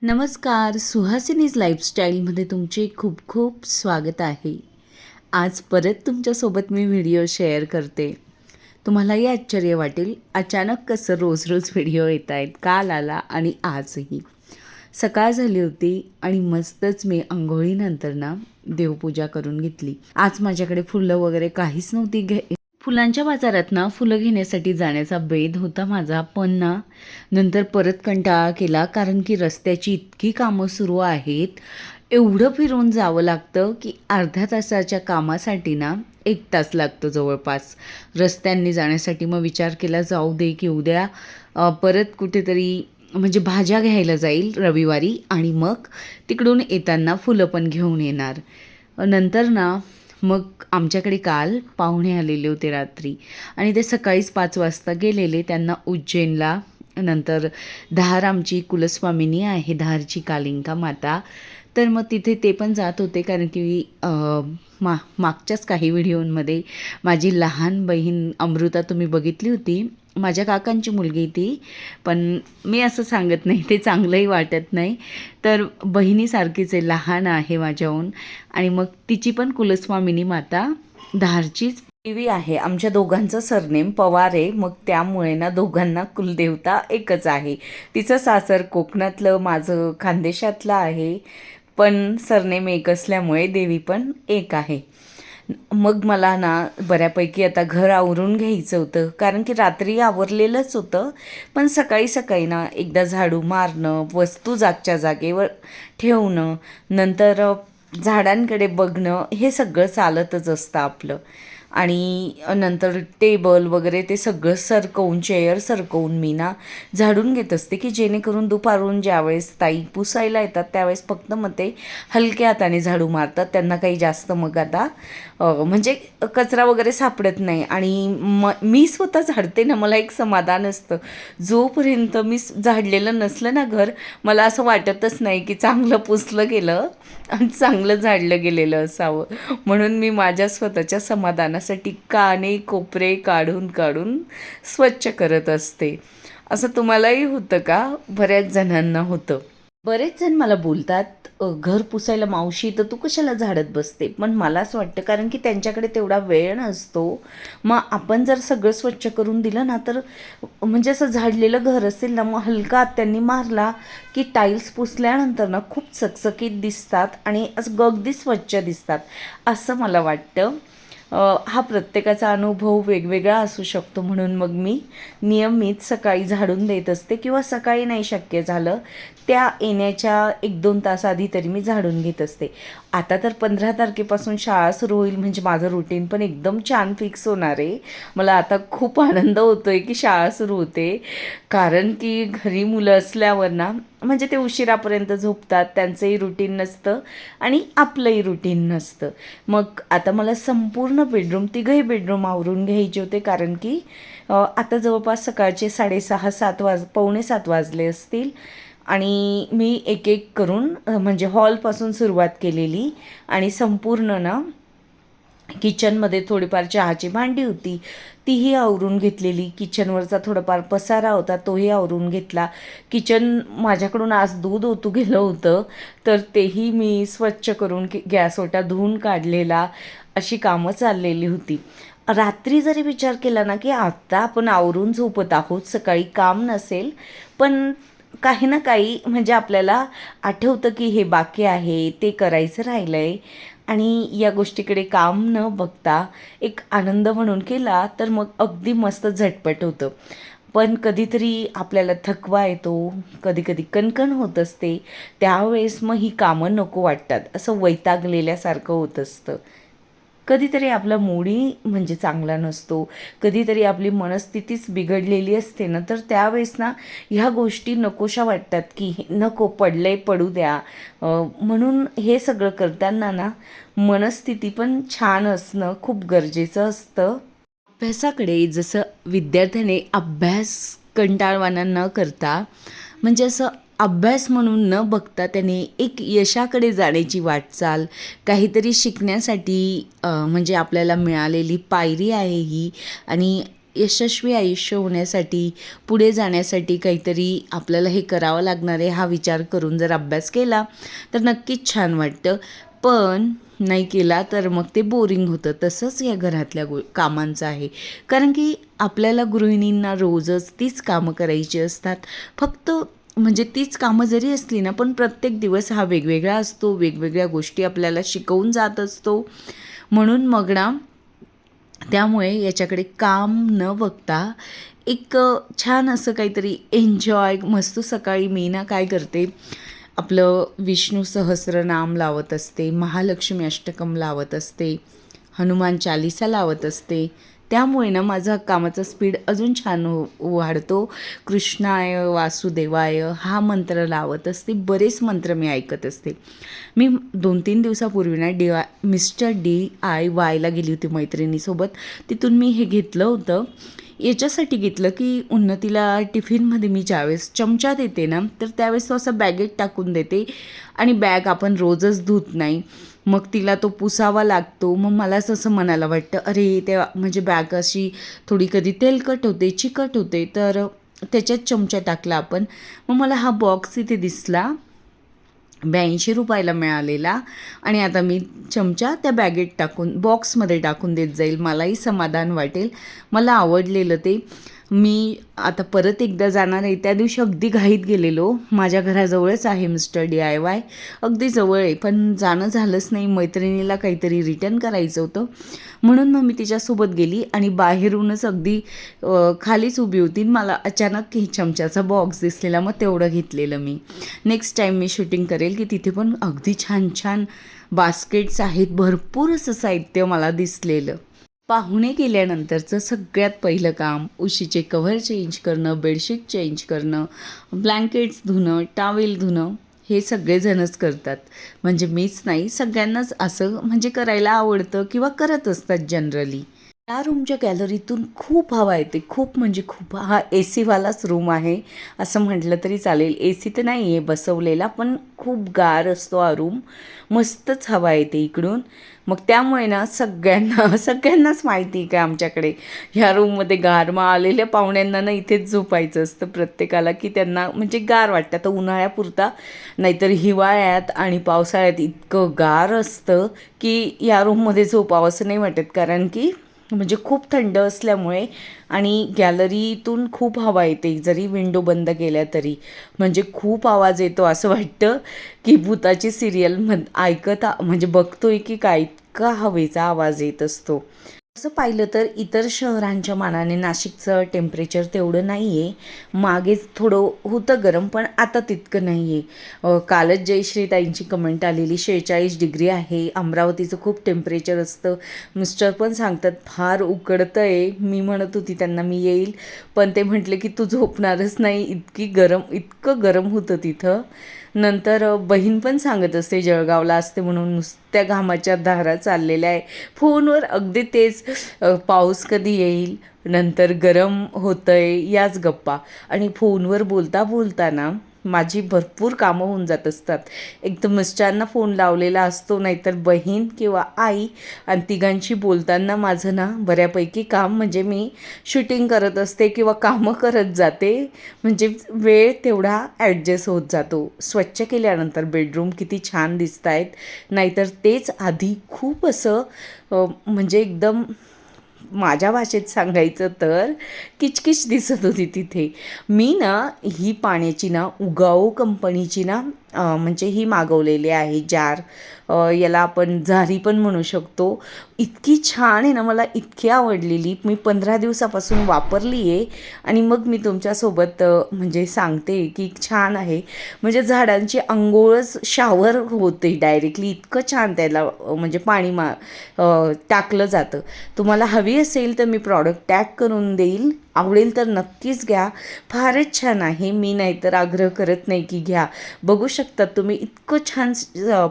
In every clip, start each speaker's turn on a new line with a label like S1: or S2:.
S1: नमस्कार, सुहासिनीज लाईफस्टाईलमध्ये तुमचे खूप खूप स्वागत आहे. आज परत तुमच्यासोबत मी व्हिडिओ शेअर करते. तुम्हालाही आश्चर्य वाटेल, अचानक कसं रोज रोज व्हिडिओ येत आहेत. काल आला आणि आजही. सकाळ झाली होती आणि मस्तच मी अंघोळीनंतर ना देवपूजा करून घेतली. आज माझ्याकडे फुलं वगैरे काहीच नव्हती. फुलांच्या बाजारात ना फुलं घेण्यासाठी जाण्याचा बेत होता माझा, पण ना नंतर परत कंटाळा केला, कारण की रस्त्याची इतकी कामं सुरू आहेत. एवढं फिरून जावं लागतं की अर्ध्या तासाच्या कामासाठी ना 1 तास लागतो जवळपास रस्त्यांनी जाण्यासाठी. मग विचार केला जाऊ दे की उद्या परत कुठेतरी म्हणजे भाज्या घ्यायला जाईल रविवारी आणि मग तिकडून येताना फुलं पण घेऊन येणार. नंतर ना मग आमच्याकडे काल पाहुणे आलेले होते रात्री आणि ते सकाळीच 5 वाजता गेलेले. त्यांना उज्जैनला, नंतर धार आमची कुलस्वामिनी आहे, धारची कालिंका माता, तर मग तिथे ते पण जात होते. कारण की मागच्याच काही व्हिडिओमध्ये माझी लहान बहीण अमृता तुम्ही बघितली होती, माझ्या काकांची मुलगी ती, पण मी असं सांगत नाही, ते चांगलंही वाटत नाही. तर बहिणीसारखीच आहे, लहान आहे माझ्याहून, आणि मग तिची पण कुलस्वामिनी माता धारचीच देवी आहे. आमच्या दोघांचं सरनेम पवार आहे, मग त्यामुळे ना दोघांना कुलदेवता एकच आहे. तिचं सासर कोकणातलं, माझं खानदेशातलं आहे, पण सरनेम एक असल्यामुळे देवी पण एक आहे. मग मला ना बऱ्यापैकी आता घर आवरून घ्यायचं होतं, कारण की रात्री आवरलेलंच होतं, पण सकाळी सकाळी ना एकदा झाडू मारणं, वस्तू जागच्या जागेवर ठेवणं, नंतर झाडांकडे बघणं, हे सगळं चालतच असतं आपलं. आणि नंतर टेबल वगैरे ते सगळं सरकवून, चेअर सरकवून मी ना झाडून घेत असते, की जेणेकरून दुपारून ज्यावेळेस ताई पुसायला येतात त्यावेळेस फक्त मग ते हलक्या हाताने झाडू मारतात. त्यांना काही जास्त मग आता म्हणजे कचरा वगैरे सापडत नाही. आणि मी स्वतः झाडते ना, मला एक समाधान असतं. जोपर्यंत मी झाडलेलं नसलं ना घर, मला असं वाटतच नाही की चांगलं पुसलं गेलं आणि चांगलं झाडलं गेलेलं असावं. म्हणून मी माझ्या स्वतःच्या समाधानासाठी काने कोपरे काढून काढून स्वच्छ करत असते. असं तुम्हालाही होतं का? बऱ्याच जणांना होतं. बरेच जण मला बोलतात, घर पुसायला मावशी तर तू कशाला झाडत बसते, पण मला असं वाटतं कारण की त्यांच्याकडे तेवढा वेळ नसतो. मग आपण जर सगळं स्वच्छ करून दिलं ना, तर म्हणजे असं झाडलेलं घर असेल ना, मग हलका हात त्यांनी मारला की टाईल्स पुसल्यानंतर ना खूप चकचकीत दिसतात आणि असं अगदी स्वच्छ दिसतात असं मला वाटतं. हा प्रत्येकाचा अनुभव वेगवेगळा असू शकतो, म्हणून मग मी नियमित सकाळी झाडून देत असते, किंवा सकाळी नाही शक्य झालं त्या येण्याच्या 1-2 तास आधी तरी मी झाडून घेत असते. आता तर 15 तारखेपासून शाळा सुरू होईल, म्हणजे माझं रुटीन पण एकदम छान फिक्स होणार आहे. मला आता खूप आनंद होतो आहे की शाळा सुरू होते, कारण की घरी मुलं असल्यावर ना म्हणजे ते उशिरापर्यंत झोपतात, त्यांचंही रुटीन नसतं आणि आपलंही रुटीन नसतं. मग आता मला संपूर्ण बेडरूम, तिघंही बेडरूम आवरून घ्यायचे होते, कारण की आता जवळपास सकाळचे 6:30-7 पावणे 7 वाजले असतील. आणि मी एक एक करून म्हणजे हॉलपासून सुरुवात केलेली आणि संपूर्ण ना किचनमध्ये थोडीफार चहाची भांडी होती, तीही आवरून घेतलेली. किचनवरचा थोडाफार पसारा होता, तोही आवरून घेतला. किचन माझ्याकडून आज दूध ओतू गेलं होतं, तर तेही मी स्वच्छ करून गॅस ओटा धुवून काढलेला. अशी कामं चाललेली होती. रात्री जरी विचार केला ना की आता आपण आवरून झोपत आहोत, सकाळी काम नसेल, पण काही ना काही म्हणजे आपल्याला आठवतं की हे बाकी आहे, ते करायचं राहिलं आहे, आणि या गोष्टीकडे काम न बघता एक आनंद म्हणून केला तर मग अगदी मस्त झटपट होतं. पण कधीतरी आपल्याला थकवा येतो, कधी कणकण होत असते, त्यावेळेस मग ही कामं नको वाटतात, असं वैतागलेल्यासारखं होत असतं. कधीतरी आपला मूडही म्हणजे चांगला नसतो, कधीतरी आपली मनस्थितीच बिघडलेली असते ना, तर त्यावेळेस ना ह्या गोष्टी नकोशा वाटतात, की नको, पडलंय पडू द्या. म्हणून हे सगळं करताना ना मनस्थिती पण छान असणं खूप गरजेचं असतं. अभ्यासाकडे जसं विद्यार्थ्याने अभ्यास कंटाळवाणा न करता, म्हणजे असं अभ्यास म्हणून न बघता त्याने एक यशाकडे जाण्याची वाटचाल, काहीतरी शिकण्यासाठी म्हणजे आपल्याला मिळालेली पायरी आहे ही, आणि यशस्वी आयुष्य होण्यासाठी, पुढे जाण्यासाठी काहीतरी आपल्याला हे करावं लागणार आहे हा विचार करून जर अभ्यास केला तर नक्कीच छान वाटतं. पण नाही केला तर मग ते बोरिंग होतं. तसंच या घरातल्या कामांचं आहे. कारण की आपल्याला गृहिणींना रोजच तीच कामं करायची असतात. फक्त म्हणजे तीच कामं जरी असली ना, पण प्रत्येक दिवस हा वेगवेगळा असतो, वेगवेगळ्या गोष्टी आपल्याला शिकवून जात असतो. म्हणून मग ना त्यामुळे याच्याकडे काम न बघता एक छान असं काहीतरी एन्जॉय मस्त सकाळी मी ना काय करते, आपलं विष्णू सहस्रनाम लावत असते, महालक्ष्मी अष्टकम लावत असते, हनुमान चालिसा लावत असते. त्यामुळे ना माझा कामाचा स्पीड अजून छान वाढतो. कृष्णाय वासुदेवाय हा मंत्र लावत असते. बरेच मंत्र मी ऐकत असते. मी 2-3 दिवसापूर्वी ना मिस्टर DIYला गेली होती मैत्रिणीसोबत. तिथून मी हे घेतलं होतं. याच्यासाठी घेतलं की उन्नतीला टिफिनमध्ये मी ज्यावेळेस चमचा देते ना, तर त्यावेळेस तो असं बॅगेत टाकून देते आणि बॅग आपण रोजच धुत नाही. मग तिला तो पुसावा लागतो. मग मलाच असं मनाला वाटतं, अरे ते म्हणजे बॅग अशी थोडी कधी तेलकट होते, चिकट होते, तर त्याच्यात चमचा टाकला आपण. मग मला हा बॉक्स इथे दिसला, 82 रुपयाला मिळालेला, आणि आता मी चमचा त्या बॅगेत टाकून बॉक्समध्ये टाकून देत जाईल. मलाही समाधान वाटेल. मला आवडलेलं ते. मी आता परत एकदा जाणार आहे. त्या दिवशी अगदी घाईत गेलेलो. माझ्या घराजवळच आहे मिस्टर DIY, अगदी जवळ आहे, पण जाणं झालंच नाही. मैत्रिणीला काहीतरी रिटर्न करायचं होतं, म्हणून मग मी तिच्यासोबत गेली आणि बाहेरूनच अगदी खालीच उभी होती. मला अचानक ही चमच्याचा बॉक्स दिसलेला, मग तेवढं घेतलेलं मी. नेक्स्ट टाईम मी शूटिंग करेल की तिथे पण अगदी छान छान बास्केट्स आहेत, भरपूर असं साहित्य मला दिसलेलं. पाहुणे गेल्यानंतरचं सगळ्यात पहिलं काम उशीचे कव्हर चेंज करणं, बेडशीट चेंज करणं, ब्लँकेट्स धुणं, टॉवेल धुणं, हे सगळेजणच करतात. म्हणजे मीच नाही, सगळ्यांनाच असं म्हणजे करायला आवडतं किंवा करत असतात जनरली. त्या रूमच्या गॅलरीतून खूप हवा येते, खूप म्हणजे खूप. हा AC वालाच रूम आहे असं म्हटलं तरी चालेल. AC तर नाही आहे बसवलेला, पण खूप गार असतो हा रूम. मस्तच हवा येते इकडून. मग त्यामुळे ना सगळ्यांनाच माहिती आहे की आमच्याकडे ह्या रूममध्ये गार. मग आलेल्या पाहुण्यांना ना इथेच झोपायचं असतं प्रत्येकाला, की त्यांना म्हणजे गार वाटतं. तर उन्हाळ्यापुरता, नाहीतर हिवाळ्यात आणि पावसाळ्यात इतकं गार असतं की या रूममध्ये झोपावं असं नाही वाटत. कारण की म्हणजे खूप थंड असल्यामुळे, आणि गॅलरीतून खूप हवा येते जरी विंडो बंद केल्या तरी. म्हणजे खूप आवाज येतो, असं वाटतं की भूताची सिरियल म्हणजे बघतोय की काय, इतका हवेचा आवाज येत असतो. असं पाहिलं तर इतर शहरांच्या मानाने नाशिकचं टेम्परेचर तेवढं नाही आहे. मागेच थोडं होतं गरम, पण आता तितकं नाही आहे. कालच जयश्रीताईंची कमेंट आलेली, 46 डिग्री आहे. अमरावतीचं खूप टेम्परेचर असतं. मिस्टर पण सांगतात फार उकडतं आहे. मी म्हणत होती त्यांना मी येईल, पण ते म्हटले की तू झोपणारच नाही, इतकं गरम होतं तिथं. नंतर बहीण पण सांगत असते जळगावला असते म्हणून, नुसत्या घामाच्या धारा चाललेल्या आहे फोनवर अगदी तेच. पाऊस कधी येईल, नंतर गरम होतंय, याच गप्पा. आणि फोनवर बोलता बोलताना माझी भरपूर कामं होऊन जात असतात. एक तर मिस्टरांना फोन लावलेला असतो, नाहीतर बहीण किंवा आई, आणि तिघांशी बोलताना माझं ना बऱ्यापैकी काम म्हणजे मी शूटिंग करत असते किंवा कामं करत जाते. म्हणजे वेळ तेवढा ॲडजस्ट होत जातो. स्वच्छ केल्यानंतर बेडरूम किती छान दिसत आहेत, नाहीतर तेच आधी खूप असं म्हणजे एकदम माझ्या भाषेत सांगायचं तर किचकिच दिसत होती तिथे. मी ना ही पाण्याची ना उगाऊ कंपनीची ना म्हणजे ही मागवलेली आहे जार. याला आपण झारी पण म्हणू शकतो. इतकी छान आहे ना, मला इतकी आवडलेली. मी 15 दिवसापासून वापरली आहे आणि मग मी तुमच्यासोबत म्हणजे सांगते की छान आहे. म्हणजे झाडांची अंघोळच शावर होते डायरेक्टली, इतकं छान त्याला म्हणजे पाणी टाकलं जातं. तुम्हाला हवी असेल तर मी प्रॉडक्ट टॅग करून देईल, आवडेल तर नक्कीच घ्या. फारच छान आहे. मी नाहीतर आग्रह करत नाही की घ्या. बघू शकतात तुम्ही, इतकं छान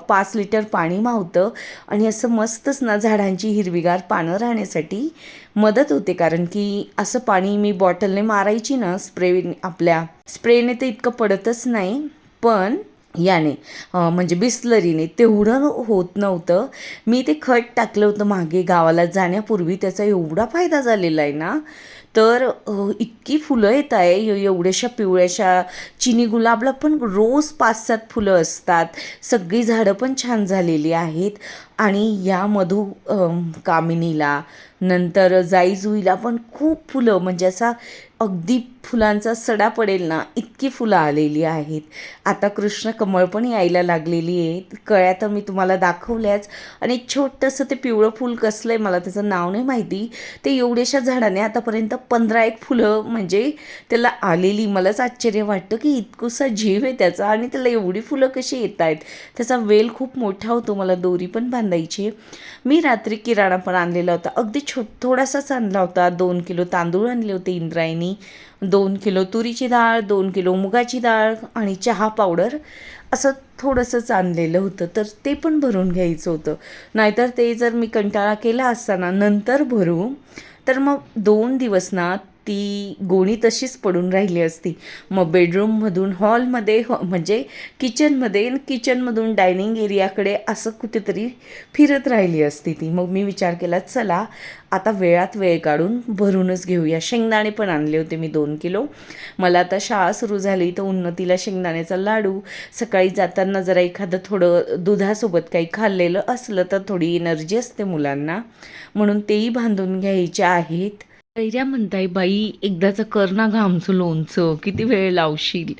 S1: 5 लिटर पाणी मावतं आणि असं मस्तच ना झाडांची हिरवीगार पानं राहण्यासाठी मदत होते. कारण की असं पाणी मी बॉटलने मारायची ना, आपल्या स्प्रेने तर इतकं पडतच नाही, पण याने म्हणजे बिस्लरीने तेवढं होत नव्हतं. मी ते खत टाकलं होतं मागे गावाला जाण्यापूर्वी, त्याचा एवढा फायदा झालेला आहे ना. तर इतकी फुलं येत आहे एवढ्याशा पिवळ्याशा चिनी गुलाबला पण रोज 5-7 फुलं असतात. सगळी झाडं पण छान झालेली आहेत आणि या कामिनीला नंतर जाईजुईला पण खूप फुलं म्हणजे असा अगदी फुलांचा सडा पडेल ना इतकी फुलं आलेली आहेत. आता कृष्ण कमळ पण यायला लागलेली आहे. कळ्या तर मी तुम्हाला दाखवल्याच आणि छोटंसं ते पिवळं फूल कसलं आहे मला त्याचं नाव नाही माहिती. ते एवढ्याशा झाडाने आतापर्यंत 15-1 फुलं म्हणजे त्याला आलेली. मलाच आश्चर्य वाटतं की इतकुसा जीव आहे त्याचा आणि त्याला एवढी फुलं कशी येत आहेत. त्याचा वेल खूप मोठा होतो. मला दोरी पण बांधायची. मी रात्री किराणा पण आणलेला होता. अगदी थोडासाच आणला होता. 2 किलो तांदूळ आणले होते इंद्रायणी, 2 किलो तुरीची डाळ, 2 किलो मुगाची डाळ आणि चहा पावडर असं थोडंसंच आणलेलं होतं. तर ते पण भरून घ्यायचं होतं. नाहीतर ते जर मी कंटाळा केला असताना नंतर भरू तर मग 2 दिवस ना ती गोणी तशीच पडून राहिली असती. मग बेडरूममधून हॉलमध्ये म्हणजे किचनमध्ये, किचनमधून डायनिंग एरियाकडे असं कुठेतरी फिरत राहिली असती ती. मग मी विचार केला चला आता वेळात वेळ काढून भरूनच घेऊया. शेंगदाणे पण आणले होते मी 2 किलो. मला आता शाळा सुरू झाली तर उन्नतीला शेंगदाण्याचा लाडू, सकाळी जाताना जरा एखादं थोडं दुधासोबत काही खाल्लेलं असलं तर थोडी एनर्जी असते मुलांना, म्हणून तेही बांधून घ्यायचे आहेत. कैऱ्या म्हणताय बाई एकदाचं कर ना गं आमचं लोणचं, किती वेळ लावशील.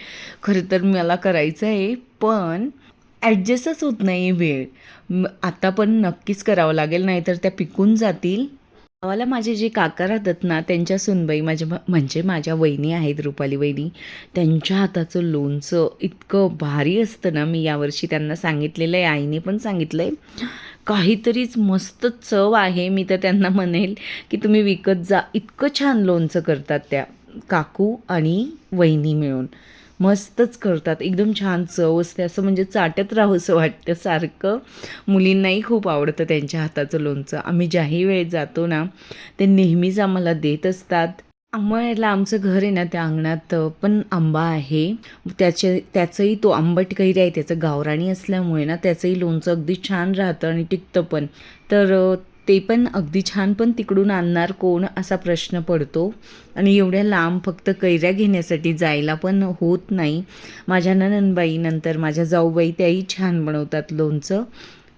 S1: खरं तर मला करायचं आहे पण ॲडजस्टच होत नाही वेळ. आता पण नक्कीच करावं लागेल नाहीतर त्या पिकून जातील. गावाला माझे जे काका राहतात ना त्यांच्या सुनबाई म्हणजे माझ्या वहिनी आहेत रुपाली वहिनी, त्यांच्या हाताचं लोणचं इतकं भारी असतं ना. मी यावर्षी त्यांना सांगितलेलं आहे, आईने पण सांगितलं आहे, काहीतरीच मस्त चव आहे. मी तर त्यांना म्हणेल की तुम्ही विकत जा, इतकं छान लोणचं करतात त्या काकू आणि वहिनी मिळून. मस्तच करतात, एकदम छान चव असते. असं म्हणजे चाटत राहावंसं वाटतं सारखं. मुलींनाही खूप आवडतं त्यांच्या हाताचं लोणचं. आम्ही ज्याही वेळेत जातो ना ते नेहमीच आम्हाला देत असतात. आंबळ्याला आमचं घर आहे ना त्या अंगणात पण आंबा आहे. त्याचंही तो आंबट कैरी आहे, त्याचं गावराणी असल्यामुळे ना त्याचंही लोणचं अगदी छान राहतं आणि टिकतं पण. तर ते पण अगदी छान, पण तिकडून आणणार कोण असा प्रश्न पडतो आणि एवढ्या लांब फक्त कैऱ्या घेण्यासाठी जायला पण होत नाही. माझ्या नणंदबाई नंतर माझ्या जाऊबाई त्याही छान बनवतात लोणचं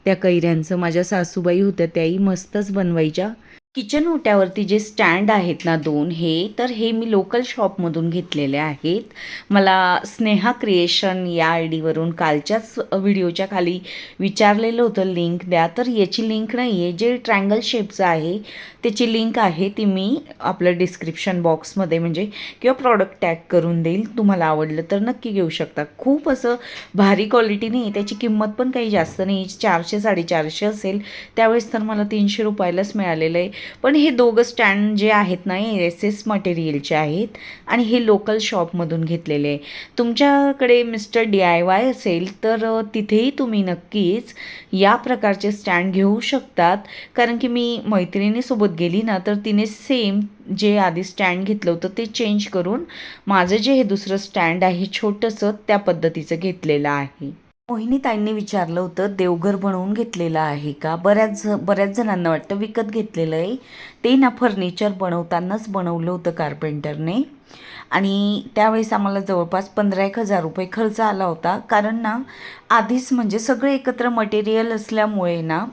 S1: त्या कैऱ्यांचं. माझ्या सासूबाई होत्या त्याही मस्तच बनवायच्या. किचन ओट्यावरती जे स्टँड आहेत ना 2 तर हे मी लोकल शॉपमधून घेतलेले आहेत. मला स्नेहा क्रिएशन या ID वरून कालच्याच व्हिडिओच्या खाली विचारलेलं होतं लिंक द्या, तर याची लिंक नाही आहे. जे ट्रायंगल शेपचं आहे त्याची लिंक आहे, ती मी आपलं डिस्क्रिप्शन बॉक्समध्ये म्हणजे किंवा प्रॉडक्ट टॅग करून देईल. तुम्हाला आवडलं तर नक्की घेऊ शकता. खूप असं भारी क्वालिटी नाही, त्याची किंमत पण काही जास्त नाही, 400-450 असेल. त्यावेळेस तर मला 300 रुपयालाच मिळालेलं आहे. पण हे दोघं स्टँड जे आहेत ना हे SS मटेरियलचे आहेत आणि हे लोकल शॉपमधून घेतलेले आहे. तुमच्याकडे मिस्टर DIY असेल तर तिथेही तुम्ही नक्कीच या प्रकारचे स्टँड घेऊ शकतात. कारण की मी मैत्रिणीसोबत गेली ना तर तिने सेम जे आधी स्टँड घेतलं होतं ते चेंज करून माझं जे हे दुसरं स्टँड आहे छोटंसं त्या पद्धतीचं घेतलेलं आहे. मोहिनी ताईंनी विचारलं होतं देवघर बनवून घेतलेलं आहे का. बऱ्याच जणांना वाटतं विकत घेतलेलं आहे. ते ना फर्निचर बनवतानाच बनवलं होतं कार्पेंटरने आणि त्यावेळेस आम्हाला जवळपास 15-1 हजार रुपये खर्च आला होता. कारण ना आधीच म्हणजे सगळं एकत्र मटेरियल असल्यामुळे ना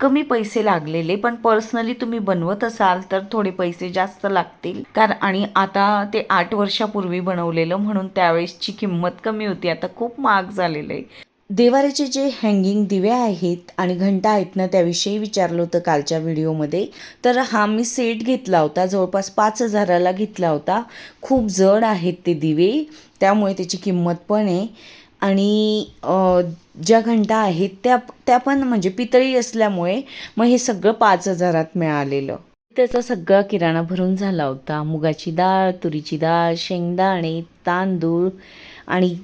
S1: कमी पैसे लागलेले. पण पर्सनली तुम्ही बनवत असाल तर थोडे पैसे जास्त लागतील. आणि आता ते 8 वर्षापूर्वी बनवलेलं म्हणून त्यावेळेसची किंमत कमी होती. आता खूप महाग झालेलं आहे. देवाऱ्याचे जे हँगिंग दिवे आहेत आणि घंटा आहेत ना त्याविषयी विचारलं होतं कालच्या व्हिडिओमध्ये. तर हा मी सेट घेतला होता, जवळपास 5,000ला घेतला होता. खूप जड आहेत ते दिवे, त्यामुळे त्याची किंमत पण आहे. आणि ज्या घंटा आहेत त्या पण म्हणजे पितळी असल्यामुळे मग हे सगळं 5,000त मिळालेलं. त्याचा सगळा किराणा भरून झाला होता. मुगाची डाळ, तुरीची डाळ, शेंगदाणे, तांदूळ आणि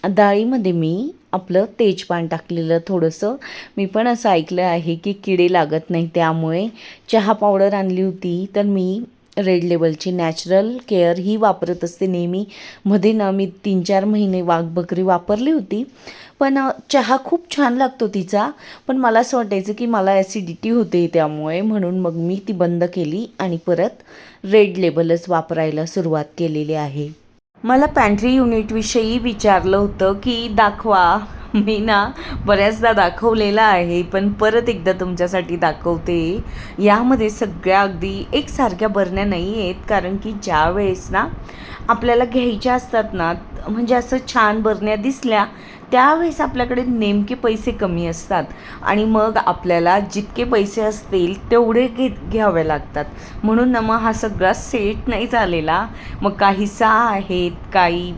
S1: डाळीमध्ये मी आपलं तेजपान टाकलेलं थोडंसं. मी पण असं ऐकलं आहे की किडे लागत नाही त्यामुळे. चहा पावडर आणली होती तर मी रेड लेबलची नॅचरल केअर ही वापरत असते नेहमी. मध्ये ना मी 3-4 महिने वाघ बकरी वापरली होती, पण चहा खूप छान लागतो तिचा. पण मला असं वाटायचं की मला ॲसिडिटी होते त्यामुळे, म्हणून मग मी ती बंद केली आणि परत रेड लेबलच वापरायला सुरुवात केलेली आहे. मला पॅन्ट्री युनिटविषयी विचारलं होतं की दाखवा. मी ना बऱ्याचदा दाखवलेला आहे, पण परत एकदा तुमच्यासाठी दाखवते. यामध्ये सगळ्या अगदी एकसारख्या बरण्या नाही आहेत, कारण की ज्या वेळेस ना आपल्याला घ्यायच्या असतात ना, म्हणजे असं छान बरण्या दिसल्या त्यावेळेस आपल्याकडे नेमके पैसे कमी असतात आणि मग आपल्याला जितके पैसे असतील तेवढे घ्यावे लागतात. म्हणून ना मग हा सगळा सेट नाही झालेला. मग काही 6 आहेत, काही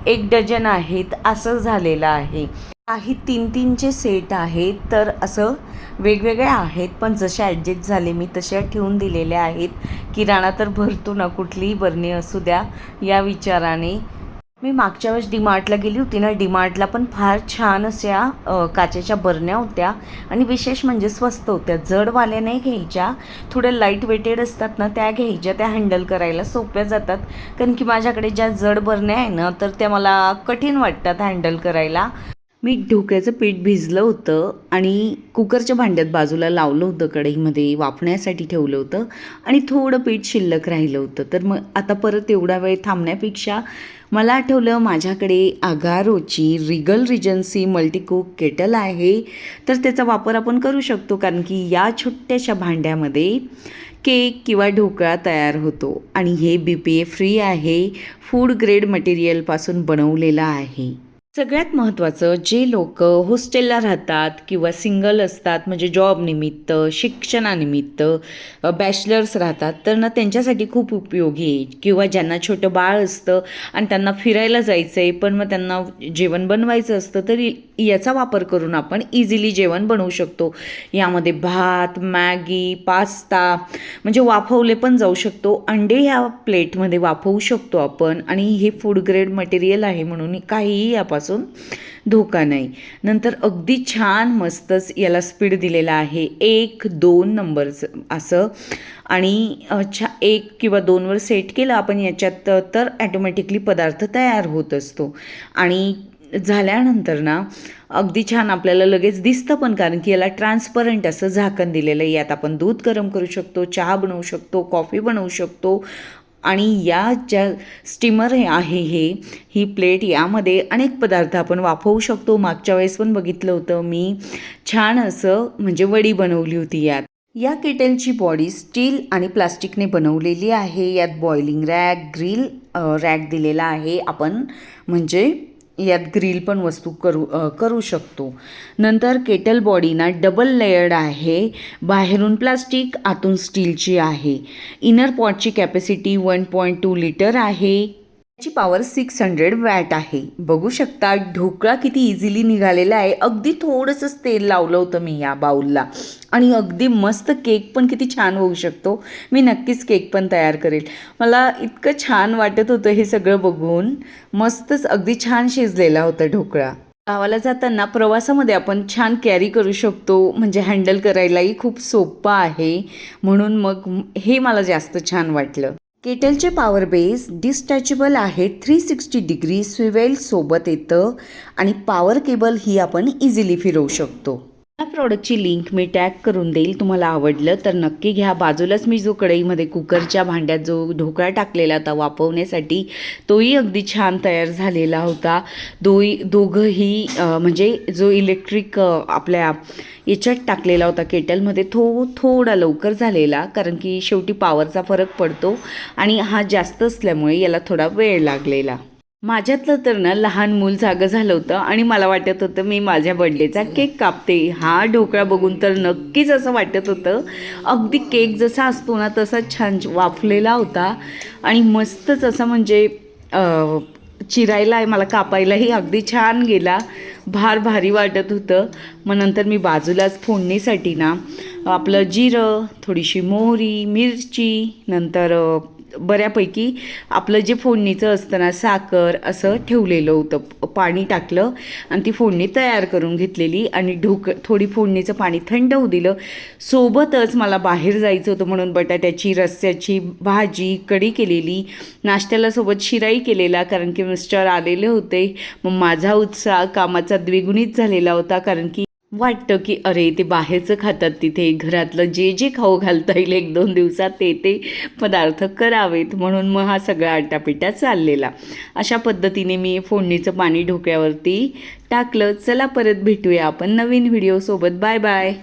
S1: 1 डझन आहेत, असं झालेलं आहे. काही 3-3चे सेट आहेत, तर असं वेगवेगळे आहेत, पण जसे ॲडजस्ट झाले मी तशा ठेवून दिलेल्या आहेत. किराणा तर भरतो ना, कुठलीही बरणी असू द्या या विचाराने. मी मागच्या वेळेस डीमार्टला गेली होती ना, डीमार्टला पण फार छान अशा काचेच्या बरण्या होत्या आणि विशेष म्हणजे स्वस्त होत्या. जडवाल्या नाही घ्यायच्या, थोड्या लाईट वेटेड असतात ना त्या घ्यायच्या. त्या हँडल करायला सोप्या जातात, कारण की माझ्याकडे ज्या जड बरण्या आहे ना तर त्या मला कठीण वाटतात हँडल करायला. मी ढोकळ्याचं पीठ भिजलं होतं आणि कुकरच्या भांड्यात बाजूला लावलं होतं, कढईमध्ये वाफण्यासाठी ठेवलं होतं आणि थोडं पीठ शिल्लक राहिलं होतं. तर मग आता परत एवढा वेळ थांबण्यापेक्षा मला आठवलं माझ्याकडे आगारोची रिगल रिजन्सी मल्टीकुक केटल आहे, तर त्याचा वापर आपण करू शकतो, कारण की या छोट्याशा भांड्यामध्ये केक किंवा ढोकळा तयार होतो आणि हे BPA फ्री आहे, फूड ग्रेड मटेरियलपासून बनवलेलं आहे. सगळ्यात महत्त्वाचं, जे लोक हॉस्टेलला राहतात किंवा सिंगल असतात, म्हणजे जॉबनिमित्त, शिक्षणानिमित्त बॅचलर्स राहतात, तर ना त्यांच्यासाठी खूप उपयोगी आहे. किंवा ज्यांना छोटं बाळ असतं आणि त्यांना फिरायला जायचं आहे, पण मग त्यांना जेवण बनवायचं असतं, तर याचा वापर करून आपण इझिली जेवण बनवू शकतो. यामध्ये भात, मॅगी, पास्ता म्हणजे वाफवले पण जाऊ शकतो. अंडे ह्या प्लेटमध्ये वाफवू शकतो आपण आणि हे फूड ग्रेड मटेरियल आहे, म्हणून काहीही यापासून धोका नाही. नंतर अगदी छान मस्तच याला स्पीड दिलेला आहे, 1-2 नंबरचं असं. आणि 1 किंवा 2वर सेट केलं आपण याच्यात तर ॲटोमॅटिकली पदार्थ तयार होत असतो. आणि झाल्यानंतर ना अगदी छान आपल्याला लगेच दिसतं पण, कारण की याला ट्रान्सपरंट असं झाकण दिलेलं आहे. यात आपण दूध गरम करू शकतो, चहा बनवू शकतो, कॉफी बनवू शकतो. आणि या ज्या स्टीमर आहे ही प्लेट, यामध्ये अनेक पदार्थ आपण वाफवू शकतो. मागच्या वेळेस पण बघितलं होतं मी, छान असं म्हणजे वडी बनवली होती यात. या केटलची बॉडी स्टील आणि प्लास्टिकने बनवलेली आहे. यात बॉइलिंग रॅक, ग्रिल रॅक दिलेला आहे. आपण म्हणजे यात ग्रिल पण वस्तू करू शकतो. नंतर केटल बॉडी ना डबल लेयर्ड आहे, बाहेरून प्लास्टिक, आतून स्टीलची आहे. इनर पॉटची कॅपॅसिटी 1.2 लिटर आहे. याची पॉवर 600 वॅट आहे. बघू शकता ढोकळा किती इझिली निघालेला आहे. अगदी थोडंसंच तेल लावलं होतं मी या बाउलला आणि अगदी मस्त केक पण किती छान होऊ शकतो. मी नक्कीच केक पण तयार करेल. मला इतकं छान वाटत होतं हे सगळं बघून. मस्तच अगदी छान शिजलेला होता ढोकळा. गावाला जाताना प्रवासामध्ये आपण छान कॅरी करू शकतो, म्हणजे हँडल करायलाही खूप सोपं आहे, म्हणून मग हे मला जास्त छान वाटलं. केटलचे पॉवर बेस डिस्टॅचेबल आहे, 360 डिग्री स्विवेल सोबत येतं आणि पॉवर केबल ही आपण इझिली फिरवू शकतो. या प्रॉडक्टची लिंक मी टॅग करून देईल, तुम्हाला आवडलं तर नक्की घ्या. बाजूलाच मी जो कढईमध्ये कुकरच्या भांड्यात जो ढोकळा टाकलेला होता वाफवण्यासाठी, तोही अगदी छान तयार झालेला होता. दोघंही म्हणजे जो इलेक्ट्रिक आपल्या याच्यात टाकलेला होता केटलमध्ये, थोडा लवकर झालेला, कारण की शेवटी पॉवरचा फरक पडतो आणि हा जास्त असल्यामुळे याला थोडा वेळ लागलेला. माझ्यातलं तर ना लहान मूल जागं झालं होतं आणि मला वाटत होतं मी माझ्या बर्थडेचा केक कापते. हा ढोकळा बघून तर नक्कीच असं वाटत होतं, अगदी केक जसा असतो ना तसा छान वाफलेला होता आणि मस्तच असं म्हणजे चिरायला मला कापायलाही अगदी छान गेला. भारी वाटत होतं. मग नंतर मी बाजूलाच फोडणीसाठी ना आपलं जिरं, थोडीशी मोहरी, मिरची, नंतर बऱ्यापैकी आपलं जे फोडणीचं असतं ना साखर असं ठेवलेलं होतं, पाणी टाकलं आणि ती फोडणी तयार करून घेतलेली आणि थोडी फोडणीचं पाणी थंड होऊ दिलं. सोबतच मला बाहेर जायचं होतं म्हणून बटाट्याची रस्स्याची भाजी, कढी केलेली, नाश्त्याला सोबत शिराई केलेला कारण की मिस्टर आलेले होते. मग माझा उत्साह कामाचा द्विगुणित झालेला होता कारण की वाटतं की अरे ते बाहेरचं खातात, तिथे घरातलं जे जे खाऊ घालता येईल 1-2 दिवसात ते पदार्थ करावेत, म्हणून मग हा सगळा आटापिटा चाललेला. अशा पद्धतीने मी फोडणीचं पाणी ढोकळ्यावरती टाकलं. चला परत भेटूया आपण नवीन व्हिडिओसोबत. Bye bye.